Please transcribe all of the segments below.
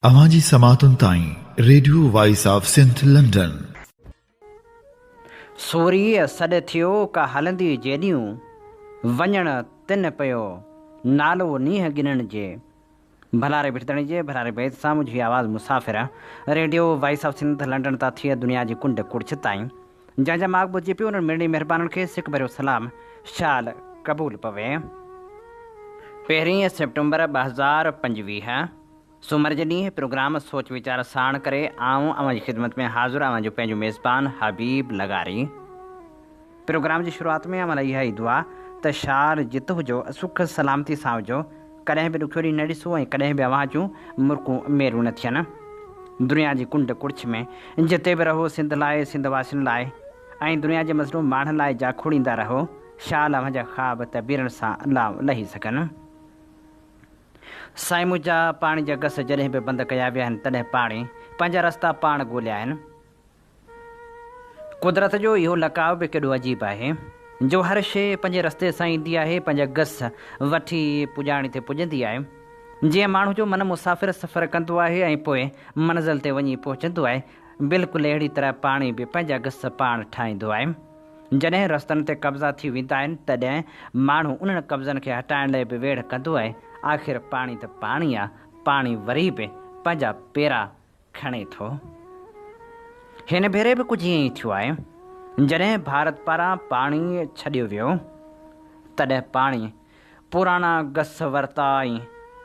अवांजी समातुन ताईं radio voice of Sindh London. सूरीअ सॾ थियो का हलंदी जेॾियूं वञण तिन पियो नालो नींहं गिनण जे। भलारे भिड़तणी जे भलारे बैत सां मुंहिंजी आवाज़ मुसाफ़िर radio voice of Sindh London तां थिए दुनिया जी कुंड कुड़छ ताईं जंहिंजा माॻ ॿुधी पियो उन्हनि मिड़नी महिरबाननि खे सिक भरियो सलाम शाल क़बूल पवे। 1 सेप्टेम्बर 2025 सूमर जे ॾींहुं प्रोग्राम सोच वीचार साण करे आऊं अवां जी ख़िदमत में हाज़िर आवां जो पंहिंजो मेज़बान हबीब लगारी। प्रोग्राम जी शुरूआत में अमल इहा ई दुआ त शार जित हुजो, सुख सलामती सां हुजो, कॾहिं बि ॾुखियो ॾींहुं न ॾिसो ऐं कॾहिं बि अवां जूं मुर्कूं मेरूं न थियनि। दुनिया जी कुंड कुड़छ में जिते बि रहो सिंध लाइ, सिंध वासियुनि लाइ ऐं दुनिया जे मज़लूम माण्हुनि लाइ जा खोड़ींदा रहो। शाल अवां जा ख़्वाब तबीरनि सां लही सघनि। साईं मुंहिंजा पाणी जा गस जॾहिं बि बंदि कया विया आहिनि तॾहिं पाणी पंहिंजा रस्ता पाण ॻोल्हिया आहिनि। कुदरत जो इहो लकाउ बि केॾो अजीब आहे जो हर शइ पंहिंजे रस्ते सां ईंदी आहे, पंहिंजा गस वठी पुॼाणी ते पुॼंदी आहे। जीअं माण्हू जो मन मुसाफ़िर सफ़र कंदो आहे ऐं पोइ मंज़िल ते वञी पहुचंदो आहे, बिल्कुलु अहिड़ी तरह पाणी बि पंहिंजा गस पाण ठाहींदो आहे। जॾहिं रस्तनि ते कब्ज़ा थी वेंदा आहिनि तॾहिं माण्हू उन्हनि कब्ज़नि खे हटाइण लाइ बि वेड़ कंदो आहे। आख़िर पाणी त पाणी आहे, पाणी वरी बि पंहिंजा पेरा खणे थो। हिन भेरे बि कुझु ईअं ई थियो आहे। जॾहिं भारत पारां पाणी छॾियो वियो तॾहिं पाणी पुराणा गस वरिता ऐं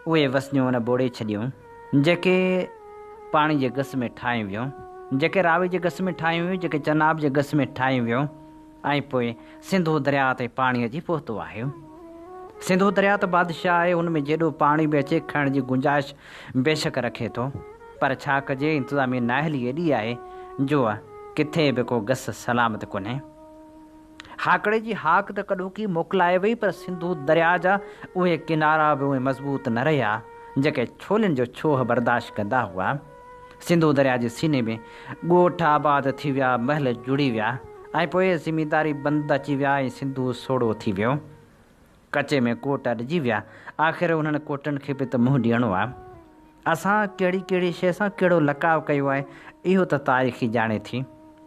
उहे वसनियूं न ॿोड़े छॾियूं जेके पाणी जे गस में ठाहियूं वियूं, जेके रावी जे गस में ठाहियूं वियूं, जेके चनाब जे गस में ठाहियूं वियूं ऐं पोइ सिंधू दरिया ते पाणी अची पहुतो आहे। सिंधू दरिया त बादशाह आहे, हुन में जेॾो पाणी बि अचे खणण जी गुंजाइश बेशक रखे थो, पर छा कजे इंतिज़ामी नाहिली एॾी आहे जो किथे बि को गस सलामत कोन्हे। हाकड़े जी हाक त कॾो की मोकिलाए वई, पर सिंधू दरिया जा उहे किनारा बि उहे मज़बूत न रहिया जेके छोलनि जो छोह बर्दाश्त कंदा हुआ। सिंधू दरिया जे सीने में ॻोठ आबाद थी विया, महल जुड़ी विया ऐं पोइ ज़मींदारी बंदि अची विया ऐं सिंधू सोड़ो थी वियो। कचे में कोट अॾिजी विया। आख़िर उन्हनि कोटनि खे बि त मुंहुं ॾियणो आहे। असां कहिड़ी कहिड़ी शइ सां कहिड़ो लकाउ कयो आहे इहो त तारीख़ ई ॼाणे थी,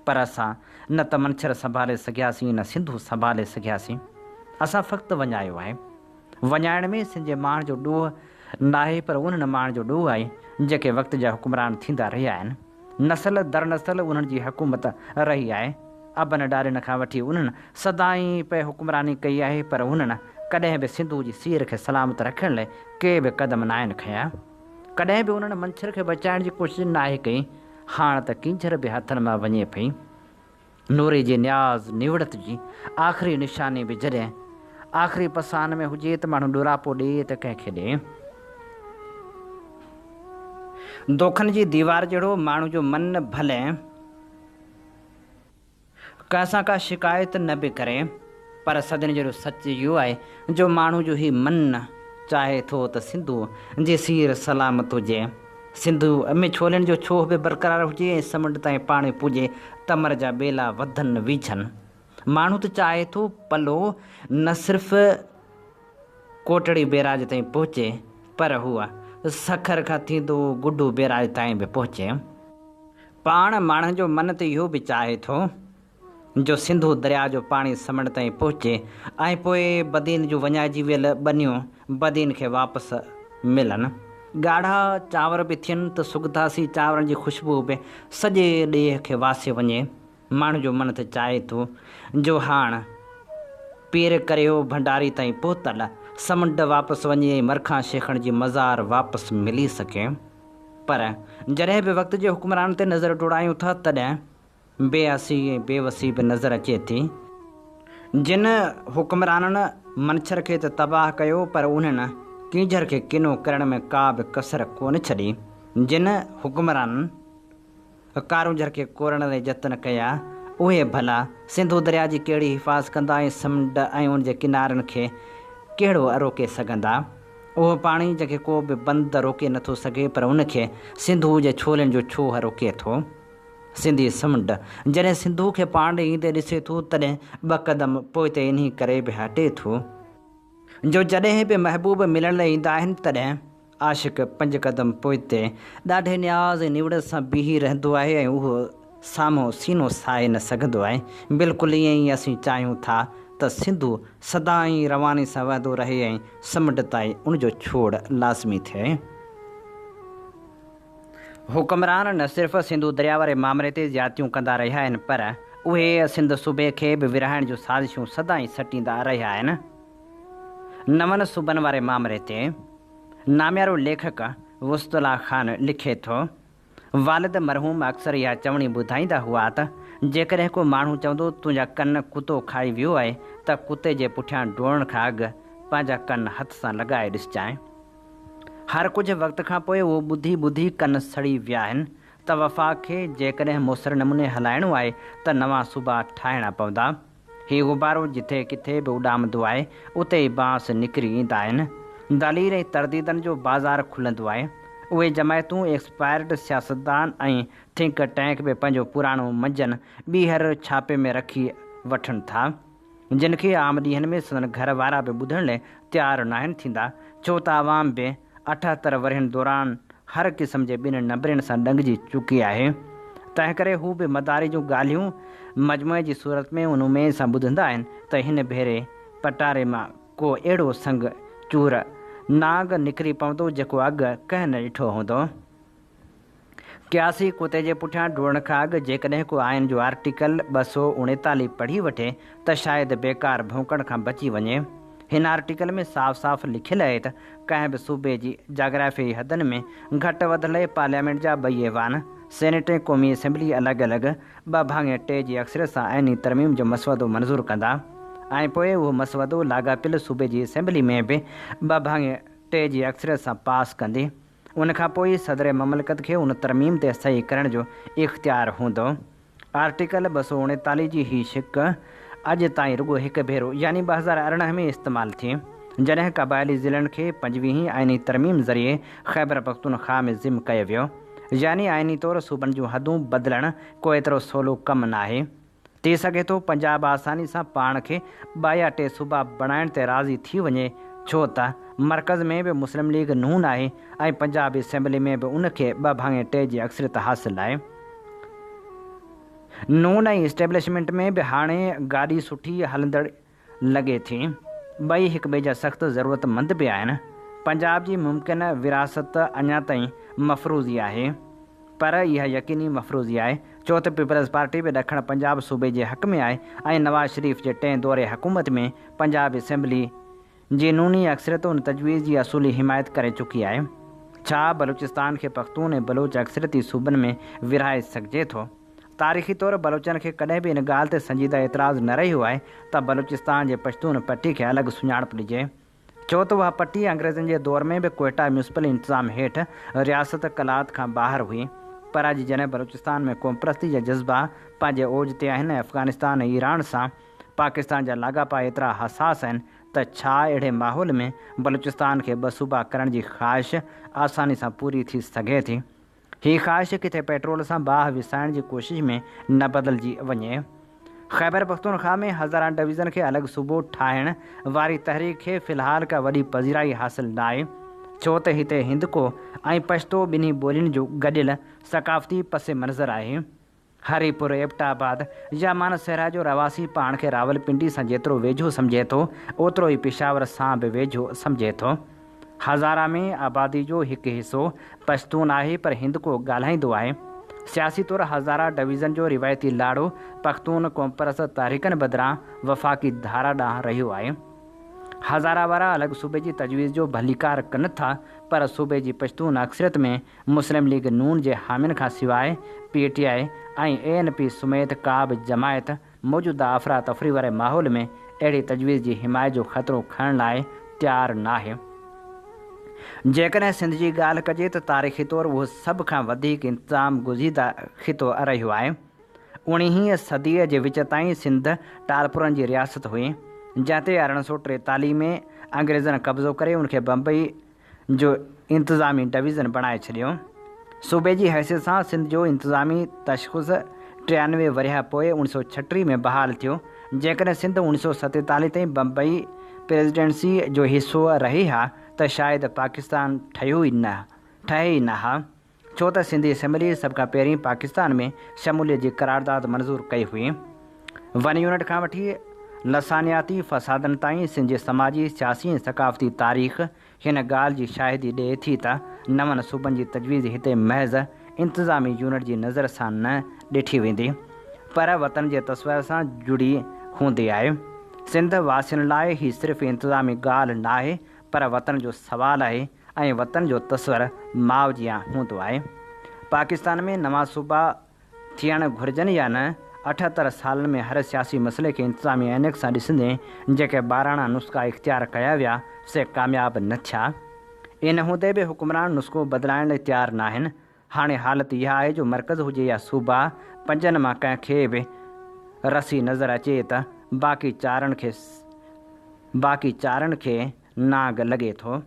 पर असां न त मंछर संभाले सघियासीं, न सिंधू संभाले सघियासीं। असां फ़क़्तु वञायो आहे। वञाइण में सिंध जे माण्हू जो ॾोह न आहे, पर उन्हनि माण्हू जो ॾोह आहे जेके वक़्त जा हुकुमरान थींदा रहिया आहिनि। नसल दर नसल उन्हनि जी हुकूमत रही आहे। अबन ॾाॾनि खां वठी उन्हनि सदाईं पे हुकुमरानी कई आहे, पर उन्हनि कॾहिं बि सिंधू जी सीर खे सलामत रखण लाइ के बि क़दम न आहिनि खयां। कॾहिं बि उन्हनि मंछर खे बचाइण जी कोशिशि न आहे कई। हाणे त किंजर बि हथनि मां वञे पई। नूरे जे न्याज़ निवड़त जी आख़िरी निशानी बि जॾहिं आख़िरी पसान में हुजे त माण्हू ॾुरापो ॾिए त कंहिंखे ॾिए। दोखनि जी दीवार जहिड़ो माण्हू जो मन भले कंहिंसां का शिकायत न बि करे, पर सदन जहिड़ो सच इहो आहे जो माण्हू जो ई मन चाहे थो त सिंधू जी सीर सलामत हुजे, सिंधू में छोलनि जो छोह बि बरक़रार हुजे ऐं समुंड ताईं पाणी पुॼे, तमर जा ॿेला वधनि विझनि। माण्हू त चाहे थो पलो न सिर्फ़ु कोटड़ी बैराज ताईं पहुचे, पर हूअ सखर खां थींदो गुड्डू बैराज ताईं बि पहुचे। पाण माण्हुनि जो मन त इहो बि चाहे थो जो सिंधू दरिया जो पाणी समुंड ताईं पहुचे ऐं पोइ बदीन जूं वञाइजी वियल ॿनियूं बदीन खे वापसि मिलनि। ॻाढ़ा चांवर बि थियनि त सुगंधासी चांवरनि जी ख़ुशबू बि सॼे ॾेह खे वासे वञे। माण्हू जो मन त चाहे थो जो हाणे पीर करियो भंडारी ताईं पहुतल समुंड वापसि वञे ऐं मरखां शेखण जी मज़ार वापसि मिली सघे, पर जॾहिं बि वक़्त जे हुकुमरान ते नज़र डोड़ायूं था तॾहिं बेअसी ऐं बेवसी बि नज़र अचे थी। जिन हुकुमराननि मंछर खे त तबाह कयो, पर उन्हनि किंजर खे किनो करण में का बि कसर कोन छॾी। जिन हुकुमराननि कारूंजर खे कोरण लाइ जतन कया, उहे भला सिंधू दरिया जी कहिड़ी हिफ़ाज़ कंदा ऐं समुंड ऐं उन जे किनारनि खे कहिड़ो रोके सघंदा। उहो पाणी जंहिंखे को बि बंदि रोके नथो सघे, पर उनखे सिंधू जे छोलनि जो छोह रोके थो। सिंधी समुंड जॾहिं सिंधू खे पाण ॾे ईंदे ॾिसे थो तॾहिं ॿ क़दम पोइ ते इन करे बि हटे थो जो जॾहिं बि महबूब मिलण लाइ ईंदा आहिनि तॾहिं आशिक़ 5 क़दम पोइते ॾाढे न्याज़ ऐं निवड़ सां बीही रहंदो आहे ऐं उहो साम्हूं सीनो साए न सघंदो आहे। बिल्कुलु ईअं ई असीं चाहियूं था त सिंधु सदाईं रवानी सां वहंदो रहे ऐं समुंड ताईं उनजो छोड़ लाज़मी थिए। हुकमरान न सिर्फ़ु सिंधु दरिया वारे मामले ते ज़्यादतियूं कंदा रहिया आहिनि, पर उहे सिंध सूबे खे बि विरहाइण जूं साज़िशूं सदाईं सटींदा रहिया आहिनि। नवनि सूबनि वारे मामले ते नामियारो लेखक वस्तुला ख़ान लिखे थो, वालिद मरहूम अक्सर इहा चवणी ॿुधाईंदा हुआ त जेकॾहिं को माण्हू चवंदो तुंहिंजा कन कुतो खाई वियो आहे त कुते जे पुठियां डोड़ण खां अॻु पंहिंजा कन हथ सां लॻाए ॾिसजांइ। हर कुझु वक़्त खां पोइ उहो ॿुधी ॿुधी कन सड़ी विया आहिनि त वफ़ा खे जेकॾहिं मुसर नमूने हलाइणो आहे त नवां सूबा ठाहिणा पवंदा। हीउ गुब्बारो जिथे किथे बि उॾामंदो आहे उते ई बांस निकिरी ईंदा आहिनि। दलील ऐं तरदीदनि जो बाज़ारु खुलंदो आहे। उहे जमायतूं एक्सपायर्ड सियासतदान ऐं थिंक टैंक बि पंहिंजो पुराणो मंजन ॿीहर छापे में रखी वठनि था, जिन खे आम ॾींहंनि में संदन घर वारा बि ॿुधण लाइ तयारु न आहिनि थींदा, छो त आवाम बि 78 वरहनि दौरान हर क़िस्म जे ॿिनि नंबरनि सां ॾंगिजी चुकी आहे। तंहिं करे हू बि मदारी जूं ॻाल्हियूं मजमूए जी सूरत में उन उमेद सां ॿुधंदा आहिनि त हिन भेरे पटारे मां को अहिड़ो संग चूर नाग निकिरी पवंदो जेको अॻु कंहिं न ॾिठो हूंदो। क्यासी कुते जे पुठियां डोड़ण खां अॻु जेकॾहिं को आइन जो आर्टिकल 239 पढ़ी वठे त शायदि बेकार भौंकण खां बची वञे। हिन आर्टिकल में साफ़ साफ़ लिखियलु आहे त कंहिं बि सूबे जी जाग्राफ़ी हदनि में घटि वधि लाइ पार्लियामेंट जा 2 ऐवान, सेनेट ऐं क़ौमी असेंबली अलॻि अलॻि 2/3 जी अक्सर सां आइनी तरमीम जो मसवदो मंज़ूरु कंदा ऐं पोइ उहो मसवदो लाॻापियल सूबे जी असेंबली में बि 2/3 जी अक्सर सां पास कंदी। उनखां पोइ सदर ममलिकत खे उन तरमीम ते सही करण जो इख़्तियार हूंदो। आर्टिकल 239 जी ही शिक अॼु ताईं रुॻो हिकु भेरो यानी 2018 में इस्तेमालु थी, जॾहिं क़बाइली ज़िलनि खे 25वीं आइनी तरमीम ज़रिए ख़ैबर पख्तूनख्वा में ज़िम कयो वियो। यानी आइनी तौरु सूबनि जूं हदूं बदिलणु को एतिरो सवलो कमु न आहे। थी सघे थो पंजाब आसानी सां पाण खे 2 या 3 सूबा बणाइण ते राज़ी थी वञे, छो त मर्कज़ में बि मुस्लिम लीग नून आहे ऐं पंजाब असेंबली में बि उनखे 2/3 जी अक्सरियत हासिलु आहे। नून ऐं इस्टेब्लिशमेंट में बि हाणे गाॾी सुठी हलंदड़ लॻे थी। ॿई हिक ॿिए जा सख़्तु ज़रूरतमंद बि आहिनि। पंजाब जी मुमकिन विरासत अञा ताईं मफ़रूज़ी आहे, पर इहा यकीनी मफ़रूज़ी आहे छो त पीपल्स पार्टी बि ॾखण पंजाब सूबे जे हक़ में आहे ऐं नवाज़ शरीफ़ जे 10 दौरे हुकूमत में पंजाब असेंबली जी नूनी अक्सरियत उन तजवीज़ जी असूली हिमायत करे चुकी आहे। छा बलूचिस्तान खे पख्तून ऐं बलोच अक्सरियती सूबनि में विरहाए सघिजे थो? तारीख़ी तौरु बलोचनि खे कॾहिं बि इन ॻाल्हि ते संजीदा एतिराज़ु न रहियो आहे त बलूचिस्तान जे पश्तून पट्टी खे अलॻि सुञाणप ॾिजे, छो त उहा पट्टी अंग्रेज़नि जे दौर में बि कोयटा म्यूनिसिपल इंतिज़ाम हेठि रियासत कलात खां ॿाहिरि हुई। पर अॼु जॾहिं बलूचिस्तान में क़ौम परस्ती जा जज़्बा पंहिंजे ओज ते आहिनि, अफ़गानिस्तान ऐं ईरान सां पाकिस्तान जा लाॻापा एतिरा हसास आहिनि त छा अहिड़े माहौल में बलूचिस्तान खे 2 सूबा करण जी ख़्वाहिश आसानी सां पूरी थी सघे थी? हीअ ख़्वाहिश किथे पेट्रोल सां बाहि विसाइण जी कोशिश में न बदिलजी वञे। ख़ैबर पख्तूनख्वा में हज़ारा डिवीज़न खे अलॻि सूबो ठाहिण वारी तहरीक खे फ़िलहाल का वॾी पज़ीराई हासिलु न आहे, छो त हिते हिंदको ऐं पश्तो ॿिन्ही ॿोलियुनि जो गॾियल सक़ाफ़ती पस मंज़र आहे। हरीपुर, एबटाबाद या मानसहरा जो रवासी पाण खे रावलपिंडी सां जेतिरो वेझो सम्झे थो ओतिरो ई पेशावर सां बि वेझो सम्झे थो। हज़ारा में आबादी जो हिकु हिसो पश्तून आहे, पर हिंदको ॻाल्हाईंदो आहे। सियासी तौरु हज़ारा डिवीज़न जो रिवायती लाड़ो पख्तून क़ौम परस्त तारीख़नि बदिरां वफ़ाक़ी धारा ॾांहुं रहियो आहे। हज़ारा वारा अलॻि सूबे जी तजवीज़ जो भलीकार कनि था, पर सूबे जी पश्तून अक्सरियत में मुस्लिम लीग नून जे हामियुनि खां सवाइ PTI ऐं ANP समेत का बि जमायत मौजूदा अफ़रा तफ़री वारे माहौल में अहिड़ी तजवीज़ जी हिमायत जो ख़तरो खणण लाइ तयारु न आहे। जेकॾहिं सिंध जी ॻाल्हि कजे त तारीख़ी तौरु उहो सभ खां वधीक इंतिज़ाम गुज़ीदा ख़ितो रहियो आहे। 19वीं सदीअ जे विच ताईं सिंध टालपुरनि जी रियासत हुई, जंहिं ते 1843 में अंग्रेज़नि कब्ज़ो करे उनखे बम्बई जो इंतिज़ामी डिवीज़न बणाए छॾियो। सूबे जी हैसियत सां सिंध जो इंतिज़ामी तशख़ुस 93 वरिया पोइ 1936 में बहाल थियो। जेकॾहिं सिंध 1947 ताईं बम्बई प्रेसिडेंसी जो हिसो रही हा त शायदि पाकिस्तान ठहे ई न हा, छो त सिंधी असेंबली सभ खां पहिरीं पाकिस्तान में शमूलियत जी करारदाद मंज़ूर कई हुई। वन यूनिट खां वठी लसानियाती फ़सादनि ताईं सिंध जे समाजी, सियासी ऐं सक़ाफ़ती तारीख़ हिन ॻाल्हि जी शाहिदी ॾिए थी त नवनि सूबनि जी तजवीज़ हिते महज़ इंतिज़ामी यूनिट जी नज़र सां न ॾिठी वेंदी, पर वतन जे तस्वर सां जुड़ी हूंदी आहे। सिंध वासियुनि लाइ ही सिर्फ़ु इंतिज़ामी ॻाल्हि न आहे, पर वतन जो सवालु आहे ऐं वतन जो तस्वर मावजियां हूंदो आहे। पाकिस्तान में नवां सूबा थियणु घुरिजनि या न, 78 सालनि में हर सियासी मसइले खे इंतिज़ामी ऐनक सां ॾिसंदे जेके ॿाराणा नुस्ख़ा इख़्तियार कया विया से कामयाब न थिया। इन हूंदे बि हुक्मरान नुस्ख़ो बदिलाइण लाइ तयारु न आहिनि। हाणे हालति इहा आहे जो मर्कज़ हुजे या सूबा, पंजनि मां कंहिंखे बि रसी नज़र अचे त बाक़ी चारनि खे नाग लॻे थो।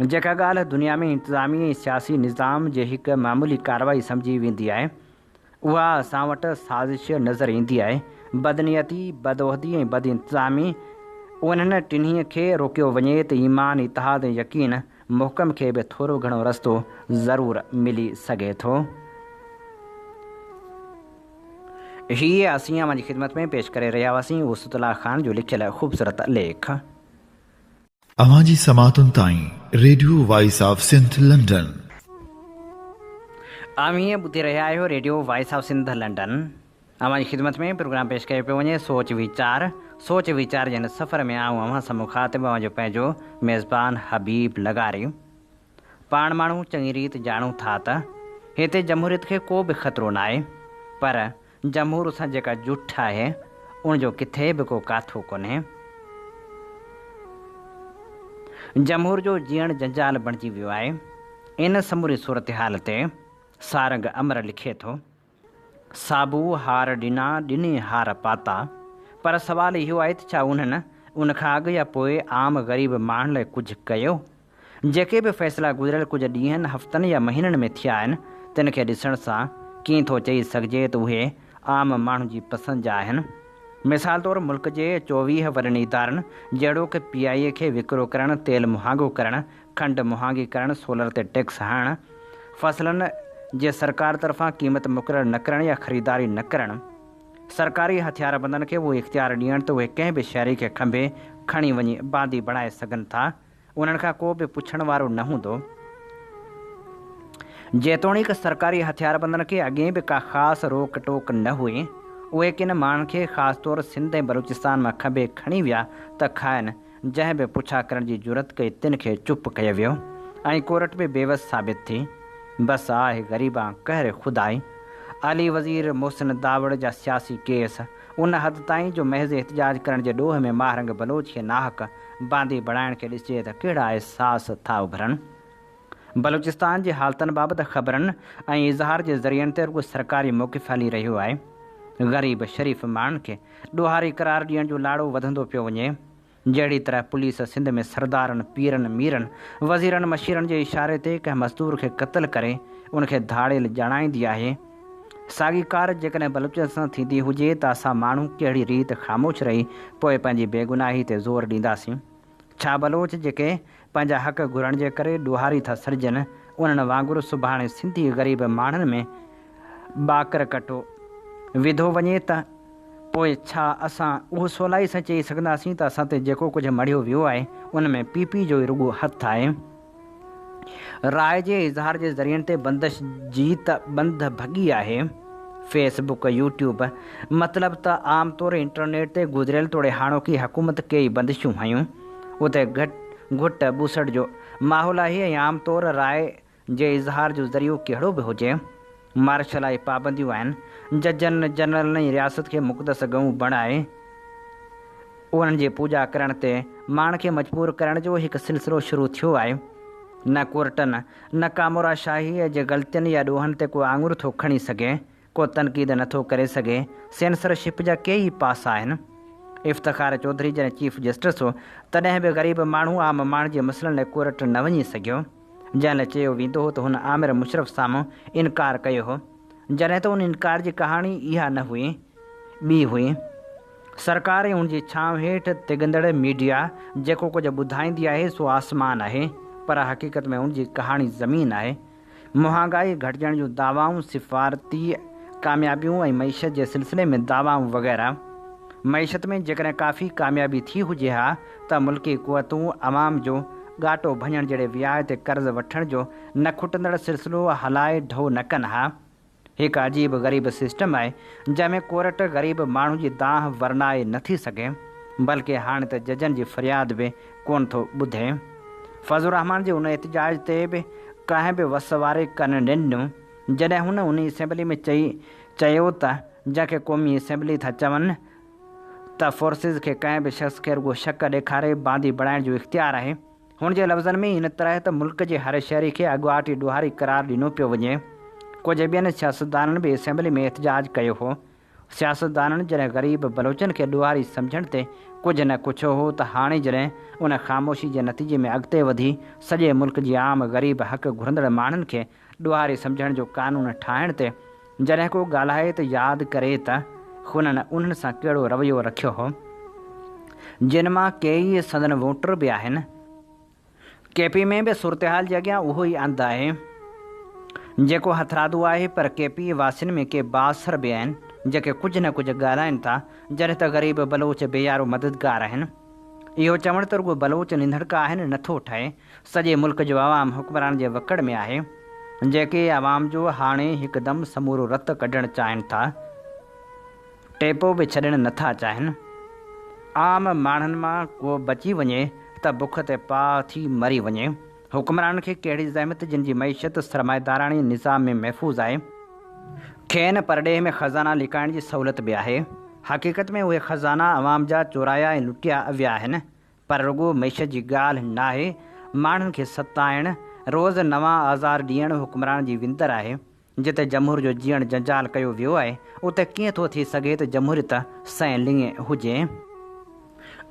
जेका ॻाल्हि दुनिया में इंतिज़ामी ऐं सियासी निज़ाम जे हिकु मामूली कार्रवाई सम्झी वेंदी आहे, उहा असां वटि साज़िश नज़र ईंदी आहे। बदनीयती, बदोहदी ऐं बद इंतिज़ामी, उन्हनि टिन्ही खे रोकियो वञे त ईमान, इतिहाद ऐं यकीन मुहकम खे बि थोरो घणो रस्तो ज़रूरु मिली सघे थो। हीअ असीं अव्हां जी ख़िदमत में पेश करे रहिया हुआसीं उसतुल्ला ख़ान जो लिखियलु ख़ूबसूरत लेख। अव्हां जी समातुनि ताईं radio voice of Sindh London. हीअं ॿुधी रहिया आहियो radio voice of Sindh London. अव्हां जी ख़िदमत में प्रोग्राम पेश कयो पियो वञे सोच वीचार जे हिन सफ़र में आऊं अव्हां सां मुख़ातिब अव्हां जो पंहिंजो मेज़बान हबीब लगारी। पाण माण्हू चङी रीति ॼाणूं था त हिते जमहूरियत खे को बि ख़तरो न आहे, पर जमहूर सां जेका जुठ आहे उनजो किथे बि को काथो कोन्हे। जमहूर जो जीअण जंजाल बणिजी वियो आहे। इन समूरी सूरत हाल ते सारंग अमर लिखे थो, साबू हार ॾिना ॾिनी हार पाता। पर सवालु इहो आहे त छा उन्हनि उन खां अॻु या पोइ आम ग़रीब माण्हुनि लाइ कुझु कयो? जेके बि फ़ैसिला गुज़िरियल कुझु ॾींहंनि, हफ़्तनि या महीननि में थिया आहिनि, तिन खे ॾिसण सां कीअं थो चई सघिजे त उहे आम माण्हू जी पसंदि जा आहिनि। मिसाल तौरु मुल्क जे 24 वॾनि इदारनि जहिड़ोकि PIA खे विकिरो करणु, तेल मुहांगो करणु, खंडु मुहांगी करणु, सोलर ते टैक्स हणणु, फ़सलनि जे सरकार तरफ़ां क़ीमत मुक़ररु न करणु या ख़रीदारी न करणु, सरकारी हथियारबंदनि खे उहो इख़्तियार ॾियणु त उहे कंहिं बि शहरी खे खंभे खणी वञी बांदी बणाए सघनि था, उन्हनि खां को बि पुछण वारो न हूंदो। जेतोणीकि सरकारी हथियारबंदनि खे अॻे बि का ख़ासि रोक टोक न हुई, उहे किन माण्हुनि खे ख़ासि तौरु सिंध ऐं बलूचिस्तान मां खंभे खणी विया त खाइनि। जंहिं बि पुछा करण जी ज़रूरत कई तिन खे चुप कयो वियो ऐं कोर्ट बि बेवस साबित थी। बसि आहे ग़रीबा कहर खुदाई। अली वज़ीर, मोहसिन दावड़ जा सियासी केस उन हद ताईं जो महज़ एहतिजाज करण जे ॾोह में महारंग बलोच खे नाहक बांदी बणाइण खे ॾिसिजे त कहिड़ा अहसास था उभरनि। बलूचिस्तान जे हालतनि बाबति ख़बरनि ऐं इज़हार जे ज़रियनि ते रुॻो सरकारी मौक़िफ़ हली रहियो आहे। ग़रीब शरीफ़ माण्हुनि खे ॾोहारी करार ॾियण जो लाड़ो वधंदो पियो वञे। जहिड़ी तरह पुलिस सिंध में सरदारनि, पीरनि, मीरनि, वज़ीरनि, मशीरनि जे इशारे ते कंहिं मज़दूर खे क़त्ल करे उनखे धाड़ेल ॼाणाईंदी आहे, साॻी कार जेकॾहिं बलूचिस्तान थींदी हुजे त असां माण्हू कहिड़ी रीति ख़ामोश रही पोइ पंहिंजी बेगुनाही ते ज़ोर ॾींदासीं? छा बलोच जेके पंहिंजा हक़ घुरण जे करे ॾोहारी था सरिजनि, उन्हनि वांगुरु सुभाणे सिंधी ग़रीब माण्हुनि में ॿाकर कटो विधो वञे त पोइ छा असां उहो सवलाई सां चई सघंदासीं त असां ते जेको कुझु मढ़ियो वियो आहे उन में PP जो ई रुॻो हथु आहे? राय जे इज़हार जे ज़रियनि ते बंदिश जी त बंद भॻी आहे। फेसबुक, यूट्यूब, मतिलबु त आम तौरु इंटरनेट ते गुज़िरियल तोड़े हाणोकी हुकूमत कई बंदिशूं हुयूं। उते घुट ॿूसड़ जो माहौल आहे ऐं आम तौरु राय जे इज़हार जो ज़रियो कहिड़ो बि हुजे। मार्शलाई पाबंदियूं आहिनि। जजनि, जनरलनि ऐं रियासत खे मुक़दस गऊं बणाए उन्हनि जी पूॼा करण ते माण्हुनि खे मजबूर करण जो हिकु सिलसिलो शुरू थियो आहे। न कोर्टनि, न कामोरा शाहीअ जे ग़लतियुनि या ॾोहनि ते को आङुर थो खणी सघे, को तनक़ीद नथो करे सघे। सेंसरशिप जा कई पासा आहिनि। इफ़्तिख़ार चौधरी जॾहिं चीफ जस्टिस हो तॾहिं बि ग़रीब माण्हू आम माण्हुनि जे मसइलनि लाइ कोर्ट न वञी सघियो। जंहिं लाइ चयो वेंदो हो त हुन आमिर मुशरफ साम्हूं इनकार कयो हो, जॾहिं त उन इनकार जी कहाणी इहा न हुई, ॿी हुई। सरकार ऐं उनजी छांव हेठि तिगंदड़ मीडिया जेको कुझु ॿुधाईंदी आहे सो आसमान आहे। पर हक़ीक़त में उनजी कहाणी ज़मीन आहे। महांगाई घटिजण जूं दावाऊं, सिफ़ारती कामयाबियूं ऐं मईशत जे सिलसिले में दावाऊं वग़ैरह। मईशत में जेकॾहिं काफ़ी कामयाबी थी हुजे हा त मुल्की क़ुवतूं अवाम जो ॻाटो भञण जहिड़े व्याज ते कर्ज़ वठण जो न खुटंदड़ सिलसिलो हलाए ढो न कनि हा। हिकु अजीब ग़रीब सिस्टम आहे जंहिंमें कोर्ट ग़रीब माण्हू जी दांह वरनाए नथी सघे, बल्कि हाणे त जजनि जी फ़रियाद बि कोन थो ॿुधे। फज़लुर रहमान जे उन एतिजाज ते बि कंहिं बि वस वारे कन ॾिनो जॾहिं हुन उन असेंबली में चयो त जंहिंखे क़ौमी असेंबली था चवनि त फोर्सिस खे कंहिं बि शख़्स खे रुॻो शक ॾेखारे बांदी बणाइण जो इख़्तियार आहे। हुन जे लफ़्ज़नि में इन तरह त मुल्क जे हर शहरी खे अॻुवाटी ॾोहारी करार ॾिनो पियो वञे। कुझु ॿियनि सियासतदाननि बि असेंबली में एतिजाज कयो हो। सियासतदाननि जॾहिं ग़रीब बलोचनि खे ॾोहारी सम्झण ते कुझु न कुझु हो त हाणे जॾहिं उन ख़ामोशी जे नतीजे में अॻिते वधी सॼे मुल्क जी आम ग़रीब हक़ घुरंदड़ माण्हुनि खे ॾोहारी सम्झण जो कानून ठाहिण ते जॾहिं को ॻाल्हाए त यादि करे त हुननि उन्हनि सां कहिड़ो रवैयो रखियो हो। जिन मां कई सदन वोटर बि आहिनि। केपी में बि सूरतहाल जे अॻियां उहो ई अंधु आहे जेको हथरादो आहे, पर केपी वासियुनि में के बासर बि आहिनि जेके कुझु न कुझु ॻाल्हाइनि था, जॾहिं त ग़रीब बलोच बेयारो मददगार आहिनि। इहो चवण त रुॻो बलोच निंधड़का आहिनि नथो ठहे। सॼे मुल्क जो अवाम हुक्मरान जे वकड़ में आहे, जेके अवाम जो हाणे हिकदमि समूरो रत कढणु चाहिनि था, टेपो बि छॾणु नथा चाहिनि। आम माण्हुनि मां को बची वञे त बुख ते पाह थी मरी वञे। हुक्मरान खे कहिड़ी ज़हमत जिन जी मईशत सरमाएदाराणी निज़ाम में महफ़ूज़ आहे, खेनि परॾेह में ख़ज़ाना लिकाइण जी सहूलियत बि आहे। हक़ीक़त में उहे ख़ज़ाना अवाम जा चोराया ऐं लुटिया विया आहिनि, पर रुॻो मईशत जी ॻाल्हि न आहे। माण्हुनि खे सताइण, रोज़ नवां आज़ार ॾियणु हुक्मरान जी विंदर आहे। जिते जमहूर जो जीअण जंजाल कयो वियो आहे, उते कीअं थो थी सघे त जमहूरियत सैं लिंग हुजे।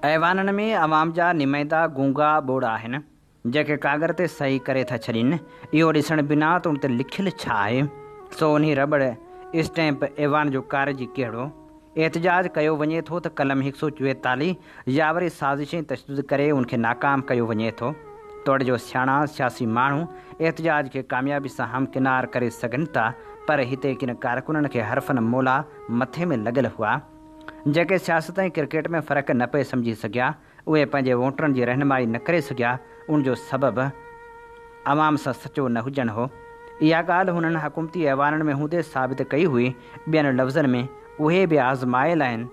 ऐवाननि में अवाम जा नुमाइंदा गूंगा ॿोड़ा आहिनि जेके कागर ते सही करे था छॾीनि, इहो ॾिसण बिना त उन ते लिखियलु छा आहे। सो उन रबड़ स्टैम्प ऐवान जो कारजी कहिड़ो। एतिजाज कयो वञे थो त कलम 144 या वरी साज़िशें तशदुद करे उनखे नाकाम कयो वञे थो। तोड़ जो सियाणा सियासी माण्हू एतिजाज खे कामयाबी सां हमकिनार करे सघनि था, पर हिते किन कारकुननि खे हरफनि मोला मथे में लॻल हुआ जेके सियासत ऐं क्रिकेट में फ़र्क़ु न पिए सम्झी सघिया। उहे पंहिंजे वोटरनि जी रहनुमाई न करे सघिया। उनजो सबबु अवाम सां सचो न हुजणु हो। इहा ॻाल्हि हुननि हुकूमती ऐवाननि में हूंदे साबित कई हुई। ॿियनि लफ़्ज़नि में उहे बि आज़मायल आहिनि,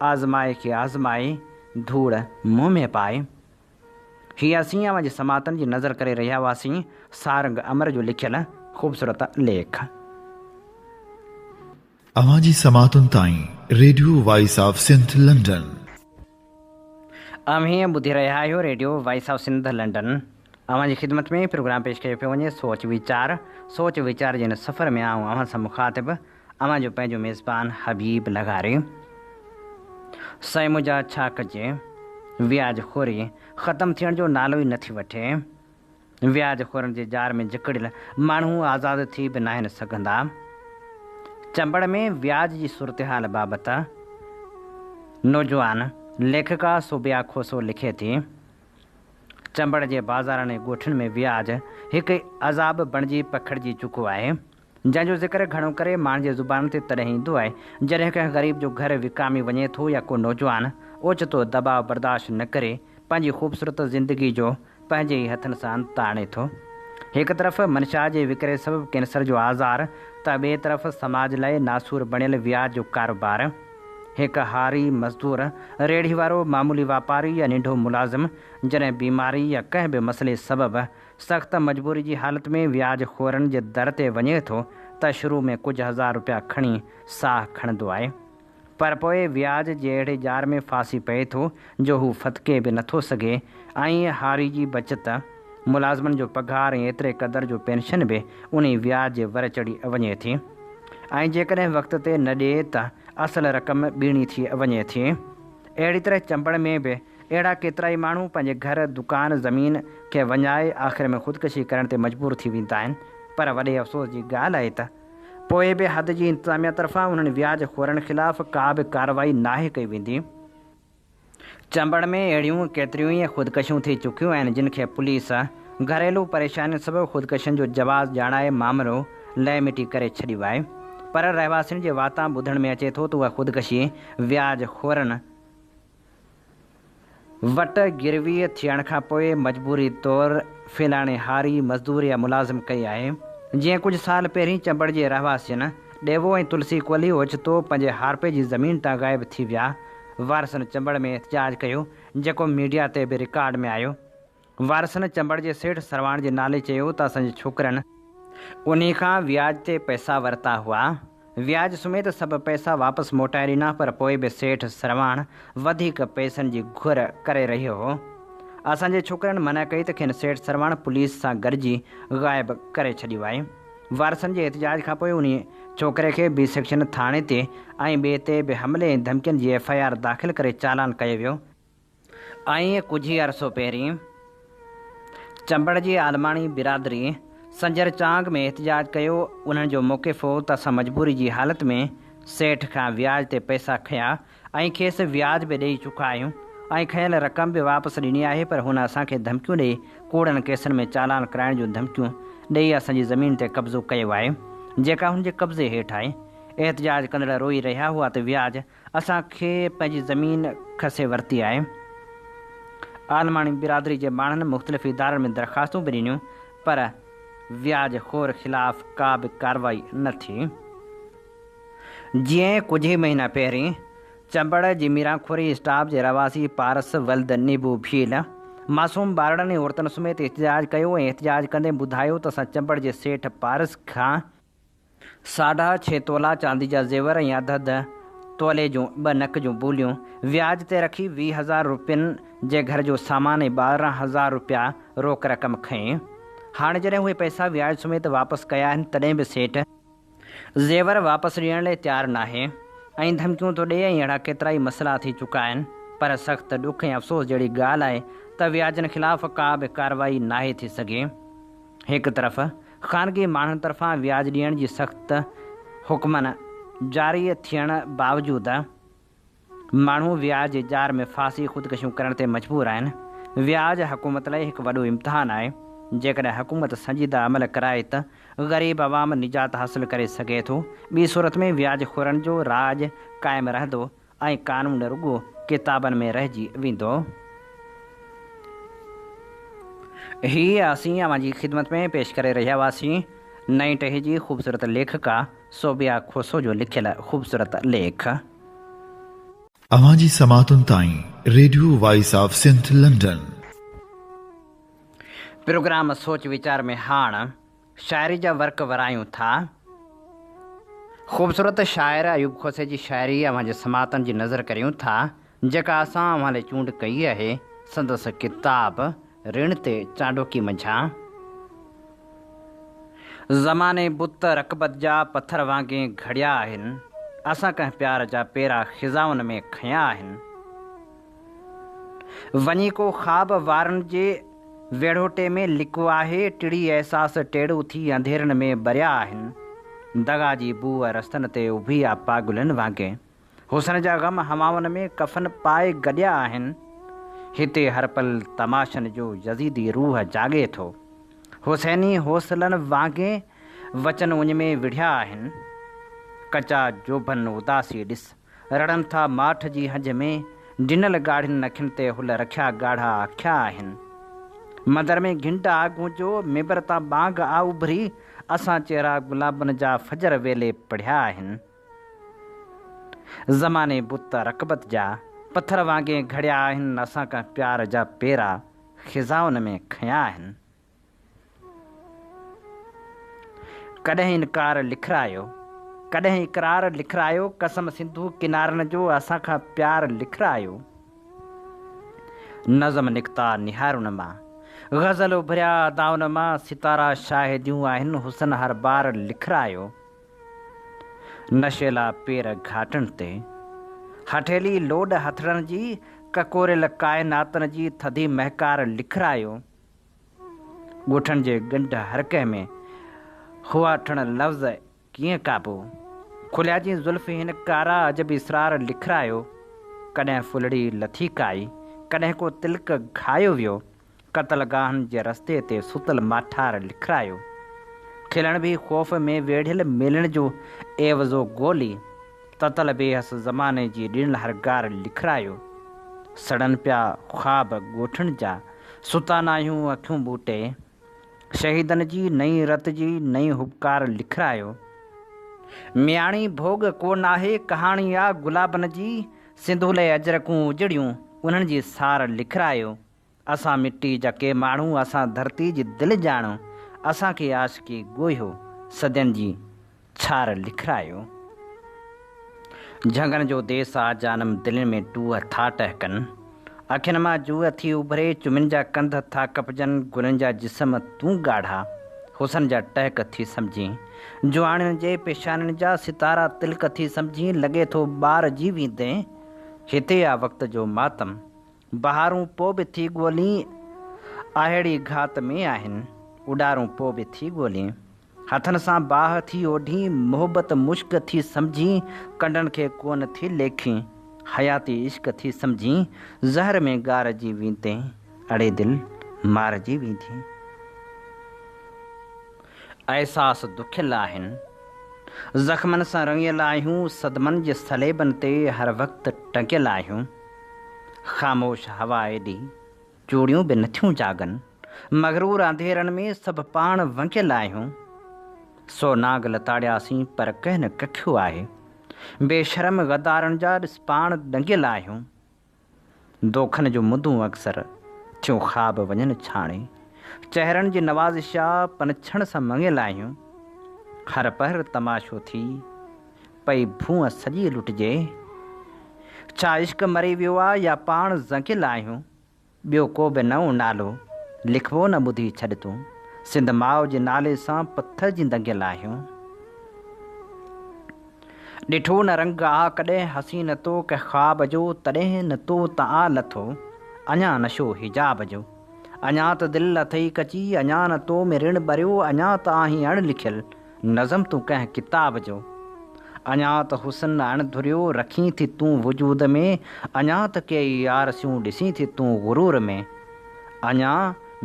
आज़माए खे आज़माए धूड़ मुंहं में पाए। हीअ असीं अवां जी समातनि जी नज़र करे रहिया हुआसीं। सारंग अमर जो लिखियलु ख़ूबसूरत लेख। अवां जी समातुनि ताईं radio voice of Sindh London. हीअं ॿुधी रहिया आहियो radio voice of Sindh London. अवां जी ख़िदमत में प्रोग्राम पेश कयो पियो वञे सोच वीचार जे हिन सफ़र में आऊं अवां सां मुखातिबु अवां जो पंहिंजो मेज़बान हबीब लगारे। सैम जा छा कजे, व्याज खोरी ख़तमु थियण जो नालो ई नथी वठे। व्याज खोरनि जे जार में जिकड़ियल माण्हू आज़ादु थी बि न आहिनि सघंदा। चंबड़ में व्याज जी सूरतहाल बाबति नौजवान लेखिका सुबिया खोसो लिखे थी। चंबड़ जे बाज़ारनि ऐं ॻोठनि में व्याज हिकु अज़ाब बणिजी पखिड़िजी चुको आहे, जंहिंजो ज़िक्र घणो करे माण्हुनि जे ज़ुबान ते तॾहिं ईंदो आहे जॾहिं कंहिं ग़रीब जो घर विकामी वञे थो या को नौजवान ओचितो दबाव बर्दाश्त न करे पंहिंजी ख़ूबसूरत ज़िंदगी जो पंहिंजे ई हथनि सां अंत आणे थो। हिकु तरफ़ मनशा जे विकिरे सबबु कैंसर जो आज़ार, त ॿिए तरफ़ समाज लाइ नासूर बणियल व्याज जो कारोबार। हिकु हारी मज़दूर, रेढ़ी वारो, मामूली वापारी या नंढो मुलाज़िम जॾहिं बीमारी या कंहिं बि मसइले सबबु सख़्तु मजबूरी जी हालत में व्याज खोरनि जे दर ते वञे थो त शुरू में कुझु हज़ार रुपया खणी साह खणंदो आहे, पर पोइ व्याज जे अहिड़े जार में फासी पए थो जो हू फतके बि नथो सघे। ऐं हारी जी बचति, मुलाज़िमनि जो पघार ऐं एतिरे क़दुरु जो पेंशन बि उन व्याज जे वर चढ़ी वञे थी। ऐं जेकॾहिं वक़्त ते न ॾिए त असुलु रक़म ॿीणी थी वञे थी। अहिड़ी तरह चंबड़ में बि अहिड़ा केतिरा ई माण्हू पंहिंजे घर, दुकान, ज़मीन खे वञाए आख़िर में ख़ुदकुशी करण ते मजबूर थी वेंदा आहिनि। पर वॾे अफ़सोस जी ॻाल्हि आहे त पोइ बि हद जी इंतिज़ामिया तरफ़ां उन्हनि व्याज खोरनि ख़िलाफ़ु का बि कार्रवाई नाहे कई वेंदी। चंबड़ में अहिड़ियूं केतिरियूं ई ख़ुदकुशियूं थी चुकियूं आहिनि जिन खे पुलिस घरेलू परेशानियुनि सबबि ख़ुदकशियुनि जो जवाज़ ॼाणाए मामिलो लह मिटी करे छॾियो आहे। पर रहवासियुनि जे वातां ॿुधण में अचे थो त उहा ख़ुदकशी व्याज खोरनि वटि गिरवी थियण खां पोइ मजबूरी तौरु फैलाणे हारी मज़दूरी या मुलाज़िम कई आहे। जीअं कुझु साल पहिरीं चंबड़ जे रहवासियुनि ॾेवो ऐं तुलसी कोहली ओचितो पंहिंजे हारपे जी ज़मीन तां ग़ाइबु थी विया। वारसनि चंबड़ में एहतजाज कयो, जेको मीडिया ते बि रिकॉर्ड में आयो। वारसनि चंबड़ जे सेठ सरवाण जे नाले चयो त असांजे छोकिरनि उन्ही खां व्याज ते पैसा वरिता हुआ। व्याज समेत सभु पैसा वापसि मोटाए ॾिना, पर पोइ बि सेठ सरवाण वधीक पैसनि जी घुर करे रहियो हो। असांजे छोकिरनि मना कई त खेनि सेठ सरवाण पुलिस सां गॾिजी ग़ाइबु करे छॾियो आहे। वारसनि जे एहतजाज खां पोइ उन छोकिरे खे बी सेक्शन थाणे ते ऐं ॿिए ते बि हमले ऐं धमकियुनि जी FIR दाख़िल करे चालान कयो वियो। ऐं कुझु ई अरसो पहिरीं चंबड़ जी आलमाणी बिरादरी संजर चांग में एहतजाज कयो। उन्हनि जो मौक़िफ़ हो त असां मजबूरी जी हालति में सेठ खां व्याज ते पैसा खंया ऐं खेसि व्याज बि ॾेई चुका आहियूं ऐं खयल रक़म बि वापसि ॾिनी आहे, पर हुन असांखे धमकियूं ॾेई कूड़नि केसनि में चालान कराइण जूं धमकियूं ॾेई असांजी ज़मीन ते कब्ज़ो कयो आहे, जेका हुनजे कब्ज़े हेठि आहे। एहतजाज कंदड़ रोई रहिया हुआ त व्याज असांखे पंहिंजी ज़मीन खसे वरिती आहे। आलमाणी बिरादरी जे माण्हुनि मुख़्तलिफ़ इदारनि में दरख़्वास्तूं बि ॾिनियूं, पर व्याज खोर ख़िलाफ़ का बि कार्रवाई न थी। जीअं कुझु ई महीना पहिरीं चंबड़ जी मीराखोरी स्टाफ जे रहवासी पारस वल्द नीबू भील मासूम ॿारनि ऐं औरतुनि समेत एहतजाज कयो ऐं एहतजाज कंदे ॿुधायो त असां चंबड़ जे सेठ पारस खां 6.5 तोला चांदी जा ज़ेवर ऐं अधु तोले जूं 2 नक जूं बूलियूं व्याज ते रखी 20,000 रुपयनि जे घर जो सामान ऐं 12,000 रुपया रोक रक़म खईं। हाणे जॾहिं उहे पैसा व्याज समेत वापसि कया आहिनि, तॾहिं बि सेठ ज़ेवर वापसि ॾियण लाइ तयारु नाहे ऐं धमकियूं थो ॾिए ऐं अहिड़ा केतिरा ई मसइला थी चुका आहिनि। पर सख़्तु ॾुख ऐं अफ़सोस जहिड़ी ॻाल्हि आहे त व्याजनि ख़िलाफ़ का बि कार्रवाई नाहे थी सघे। हिकु तरफ़ ख़ानगी माण्हुनि तरफ़ां व्याज ॾियण जी सख़्तु हुकमनि जारी थियण बावजूदि माण्हू व्याज जे जार में फासी ख़ुदकशियूं करण ते मजबूर आहिनि। व्याज हुकूमत लाइ हिकु वॾो इम्तिहान आहे। जेकॾहिं हुकूमत संजीदा अमल कराए त ग़रीब अवाम निजात हासिल करे सघे थो। ॿी सूरत में व्याज खोरनि जो राज क़ाइमु रहंदो ऐं क़ानून रुॻो किताबनि में रहिजी वेंदो। हीअ असीं अव्हांजी ख़िदमत में पेश करे रहिया हुआसीं नई टही जी ख़ूबसूरत लेखिका सोबिया खोसो जो लिखियल ख़ूबसूरत लेख। अवांजी समातुनि ताईं radio voice of Sindh London. Programme सोच वीचार में हाणे शाइरी जा वर्क वरायूं था। ख़ूबसूरत शाइर अयूब खोसे जी शाइरी अव्हांजे समातनि जी नज़र करियूं था, जेका असां अव्हां लाइ चूंड कई आहे संदसि किताब ऋण ते चांडोकी मंझां। ज़माने बुत रक़बत जा पथर वांगुरु घड़िया आहिनि, असां कंहिं प्यार जा पेरा ख़िज़ाउनि में खंया आहिनि। वञी को ख़्वाब वारनि जे वेढ़ोटे में लिको आहे, टिड़ी अहसास टेड़ू थी अंधेरनि में बरिया आहिनि। दगा जी बूअ रस्तनि ते उभी आहे पागुलनि वांगुरु, हुसन जा ग़म हवाउनि में कफ़न पाए गॾिया आहिनि। हिते हर पल तमाशनि जो यज़ीदी रूह जाॻे थो, हुसैनी हौसलनि वांगुरु वचन उन में विढ़िया आहिनि। कचा जोभन उदासी ॾिस रड़नि था माठ जी हंज में, ॾिनल ॻाढ़ियुनि अखियुनि ते हुल रखिया ॻाढ़ा अखिया आहिनि। मंदर में घिंड आगू जो मिबर तां बांग आ उभरी, असां चेहरा गुलाबनि जा फजर वेले पढ़िया आहिनि। ज़माने बुत रक़बत जा पथर वांगुरु घड़िया आहिनि, असां का प्यार जा पेरा ख़िज़ाउनि में खंया आहिनि। कॾहिं इनकार लिखरायो, कॾहिं इक़रार लिखरायो, कसम सिंधू किनारनि जो असां खां प्यार लिखरायो। नज़म निकिता निहारुनि मां, ग़ज़ल उभरिया अदाउनि मां, सितारा शाहिदियूं आहिनि, हुसन हर बार लिखरायो। नशेला पेर घाटनि ते, हठेली लोड हथड़नि जी, ककोरियल काइनातनि जी थधी महकार लिखरायो। ॻोठनि जे ॻंढ हर कंहिं में हुआ ठण लफ़्ज़ कीअं काबू, खुलिया जी ज़ुल्फ़ हिन कारा अजब इसरार लिखरायो। कॾहिं फुलड़ी लथी काई, कॾहिं को तिलक घायो वियो, क़त्लगाहनि जे रस्ते ते सुतल माठार लिखरायो। खिलण बि ख़ौफ़ में वेढ़ियल मिलण जो एवज़ो ॻोल्ही ततल बेहस ज़माने जी ॾिनल हरगार लिखरायो। सड़न पिया ख़्वाब ॻोठनि जा, सुता नाहियूं अखियूं ॿूटे। शहीदनि जी नई रत जी नई हुबकार लिखरायो। मियाणी भोग कोन आहे कहाणी आ गुलाबनि जी, सिंधुले अजरकूं उजड़ियूं उन्हनि जी सार लिखरायो। असां मिट्टी जा के माण्हू, असां धरती जी दिलि ॼाणो, असांखे आशिकी ॻोहियो सदियनि जी छार लिखरायो। झंगनि जो देस आ जानम दिलनि में टूह था टहकनि, अखियुनि मां जूअ थी उभरे चुमिन जा कंध था कपजनि, गुलनि जा जिस्म तूं ॻाढ़ा हुसन जा टहक थी सम्झी, जुआणियुनि जे पेशाननि जा सितारा तिलक थी सम्झी। लॻे थो ॿार जी वेंदे, हिते आ वक़्त जो मातम, बहारूं पोइ बि थी ॻोल्ही आहेड़ी घात में आहिनि, उॾारूं पोइ बि थी ॻोल्ही हथनि सां बाह थी ओढ़ी, मोहबत मुश्क थी सम्झी, कंडनि खे कोन थी लेखी, हयाती इश्क थी सम्झी, ज़हर में गार जी वेंदे, अड़े दिल मार जी वेंदी। अहसास दुखियल आहिनि, ज़ख़्मनि सां रंगियल आहियूं, सदमनि जे सलेबनि ते हर वक़्तु टंगियल आहियूं। ख़ामोश हवा एॾी चूड़ियूं बि नथियूं जागनि, मग़रूर अंधेरनि में सभु पाण वंगियल आहियूं। सो नाग लताड़ियासीं पर कंहिं न कखियो आहे, बेशरम गदारनि जा ॾिस पाण ॾंगियल आहियूं। दोखनि जो मुंदूं अक्सर थियो ख़्वाब वञनि छाणे, चहिरनि जी नवाज़िशा पनछण सां मंगियल आहियूं। हर पहर तमाशो थी पई भूअं सॼी लुटिजे, छा इश्क मरी वियो आहे या पाण ज़ंगियल आहियूं। ॿियो को बि नओं नालो लिखिबो न ॿुधी छॾ तूं, सिंध माउ जे नाले सां पथर जी दंगियल आहियूं। ॾिठो न रंग आ कॾहिं हसी न तो कंहिं ख़्वाब जो, तॾहिं न तो तआं लथो अञा नशो हिजाब जो। अञा त दिलि अथई कची, अञा न तो में ऋण भरियो, अञा त आहीं अणलिखियल नज़म तूं कंहिं किताब जो। अञा त हुसन अणधुरियो रखी थी तूं वजूद में, अञा त कई आरसियूं ॾिसी थी तूं गुरूर में। अञा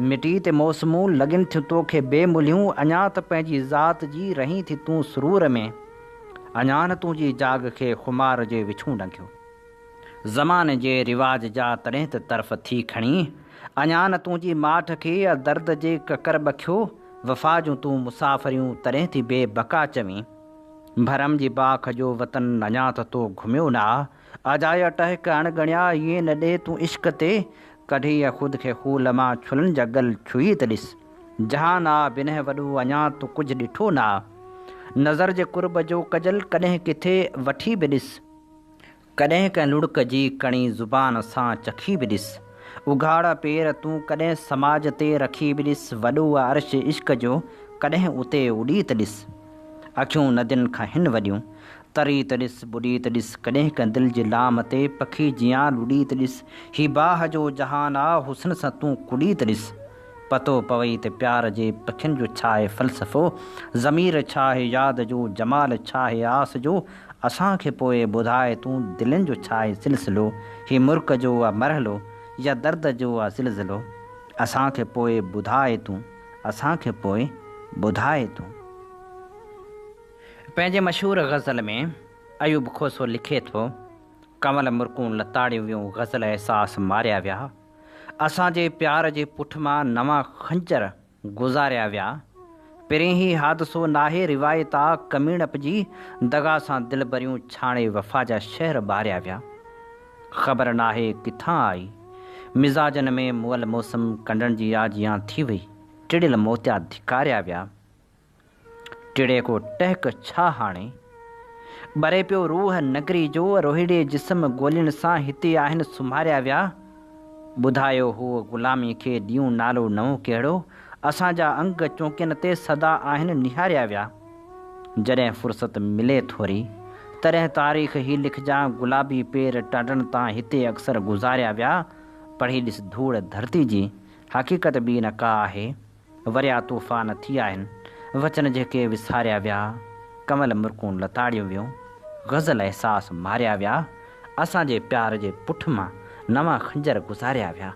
मिटी ते मौसमूं लॻनि थियूं तोखे बेमुलियूं, अञा त पंहिंजी ज़ात जी रही थी तूं सुरूर में। अञा न तुंहिंजी जाग खे खुमार जे विछूं ॾंगियो, ज़माने जे रिवाज जा तॾहिं त तरफ़ थी खणी। अञा न तुंहिंजी माठ खे दर्द जे ककर बखियो, वफ़ा जूं तूं मुसाफ़िरियूं तॾहिं थी बेबका चवीं। भरम जी बाख जो वतन अञा त तो घुमियो ना, अजाया टहक अणगणिया इएं न ॾे तूं इश्क ते, कढी ख़ुदि खे खूल मां छुलनि जा गल छुई त ॾिस। जहान आ बिनह वॾो अञा तूं कुझु ॾिठो ना, नज़र जे कुर्ब जो कजल कॾहिं किथे वठी बि ॾिस, कॾहिं कंहिं लुड़क जी कणी ज़ुबान सां चखी बि ॾिस। उघाड़ा पेर तूं कॾहिं समाज ते रखी बि ॾिस, वॾो अर्श इश्क जो कॾहिं उते उॾी त ॾिस। अखियूं नदियुनि खां हिन वॾियूं तरी त ॾिस, ॿुॾी त ॾिस, कॾहिं कंहिं दिलि जे लाम ते पखी जियां लुॾी त ॾिस। ही बाह जो जहान आ हुस्न सां तूं कुॾी त ॾिस। पतो पवई त प्यार जे पखियुनि जो छा आहे फ़लसफ़ो, ज़मीर छा आहे यादि जो, जमाल छा आहे आस जो, असांखे पोइ ॿुधाए तूं दिलनि जो छा आहे सिलसिलो। ही मुर्क जो आहे मरहलो या दर्द जो आहे ज़िलज़िलो, असांखे पोइ ॿुधाए तूं, असांखे पोइ ॿुधाए तूं। पंहिंजे मशहूर ग़ज़ल में अयूब खोसो लिखे थो, कमल मुर्कूं लताड़ियूं वियूं ग़ज़ल अहसास मारिया विया, असांजे प्यार जे पुठ मां नवां खंजर गुज़ारिया विया। पहिरीं ई हादसो नाहे रिवायत आ कमीणप जी, दगा सां दिलि भरियूं छाणे वफ़ा जा शहर ॿारिया विया। ख़बर नाहे किथां आई मिज़ाजनि में मुअल मौसम, कंडनि जी आजियां थी वई, टिड़ियल मोतिया धिकारिया विया। टिड़े को टहक छा हाणे ॿरे पियो रूह नगरी जो, रोहिड़े जिस्म गोलियुनि सां हिते आहिनि सुम्हारिया विया। ॿुधायो हो ग़ुलामी खे ॾियूं नालो नओं कहिड़ो, असांजा अंग चौंकियुनि ते सदा आहिनि निहारिया विया। जॾहिं फ़ुर्सत मिले थोरी तॾहिं तारीख़ ई लिखजां, गुलाबी पेर टांडनि तां हिते अक्सर गुज़ारिया विया। पढ़ी ॾिस धूड़ धरती जी, हक़ीक़त बि न का आहे, वरिया तूफ़ान थी आहिनि वचन जेके विसारिया विया। कमल मुर्कूं लताड़ियूं वियूं ग़ज़ल अहसास मारिया विया, असांजे प्यार जे पुठ मां नवां खंजर गुज़ारिया विया।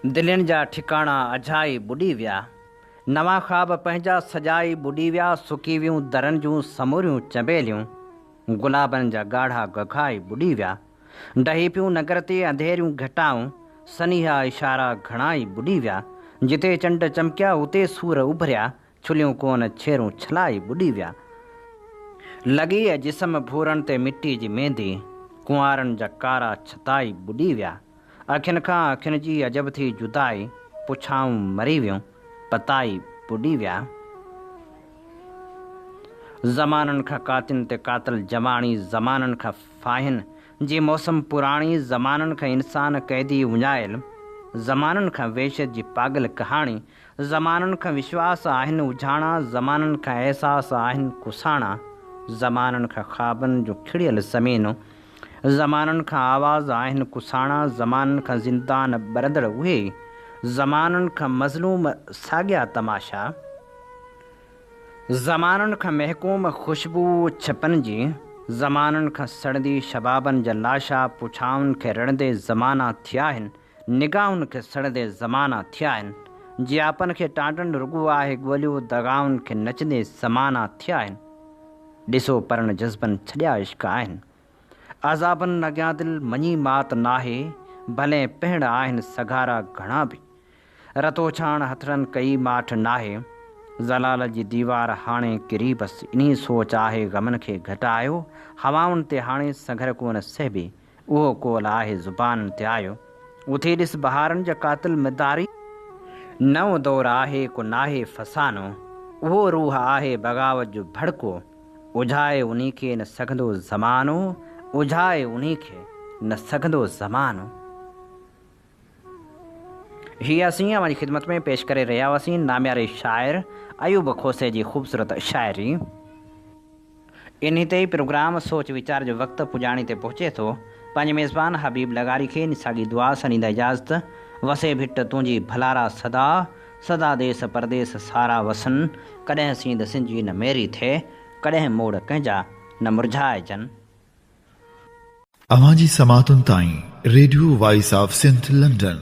दिलियुनि जा ठिकाणा अजाई बुॾी विया, नवां ख़्वाब पंहिंजा सजाई बुॾी विया, सुकी वियूं दरनि जूं समूरियूं चंबेलियूं, गुलाबनि जा ॻाढ़ा गखाई बुॾी विया, डही पियूं नगर ते अंधेरियूं घटाऊं, सनीहा इशारा घणाई बुॾी विया, जिते चंड चमकिया उते सूर उभरिया, छुलियूं कोन छेरूं छलाई बुॾी विया, लॻी जिस्म भूरनि ते मिटी जी मेंदी, कुंवारनि जा कारा छताई बुॾी विया, अखियुनि खां अखियुनि जी अजब थी जुदाई, पुछाऊं मरी वियूं, पताई बुॾी विया। ज़माननि खां कातियुनि ते कातिल जमाणी, ज़माननि खां फाहिन जी मौसम पुराणी, ज़माननि खां इंसान क़ैदी उञायल, ज़माननि खां वहशत जी पागल कहाणी, ज़माननि खां विश्वास आहिनि उजाणा, ज़माननि खां अहसास आहिनि कुसाणा, ज़माननि खां ख़्वाबनि जो खिड़ियल ज़मीन, ज़माननि खां आवाज़ आहिनि कुसाणा, ज़माननि खां ज़िंदान बरंदड़ उहे, ज़माननि खां मज़लूम साॻिया तमाशा, ज़माननि खां महकूम ख़ुशबू छपनि जी, ज़माननि खां सड़ंदी शबाबनि जा लाशा, पुछाउनि खे रड़ंदे ज़माना थिया आहिनि, निगाहुनि खे सड़ंदे ज़माना थिया आहिनि, जियापनि खे टांडनि रुॻो आहे ॻोल्हियो, दगाउनि खे नचंदे ज़माना थिया आहिनि, ॾिसो परण जज़्बनि छॾिया इश्क आहिनि, आज़ाबनि अॻियां दिलि मञी मात नाहे, भले पिण आहिनि सघारा घणा बि, रतो छाण हथरनि कई माठ नाहे, ज़लाल जी दीवार हाणे किरी बसि, इन्ही सोच आहे ग़मनि खे घटायो, हवाउनि ते हाणे सघर कोन सहबी, उहो कोल आहे ज़ुबान ते आयो, उथे ॾिस बहारनि जा कातिल मिदारी, नओं दौर आहे को नाहे फसानो, उहो रूह आहे बग़ावत जो भड़को, उझाए उन्ही खे न सघंदो ज़मानो, उझाए उन्ही खे न सघंदो ज़मानो। हीअ असीं अवां जी ख़िदमत में पेश करे रहिया हुआसीं नाम्यारे शाइर अयूब खोसे जी ख़ूबसूरत शाइरी। इन्ही ते ई प्रोग्राम सोच वीचार जो वक़्तु पुॼाणी ते पहुचे थो। पंहिंजे मेज़बान हबीब लगारी खे निसाॻी दुआ सां ॾींदा इजाज़त। वसे भिट तुंहिंजी भलारा सदा, सदा देस परदेस सारा वसन, कॾहिं सींद सिंजी न मेरी थिए, कॾहिं मोड़ कंहिंजा न मुरझाइजनि। अवां जी समातुनि ताईं radio voice of Sindh London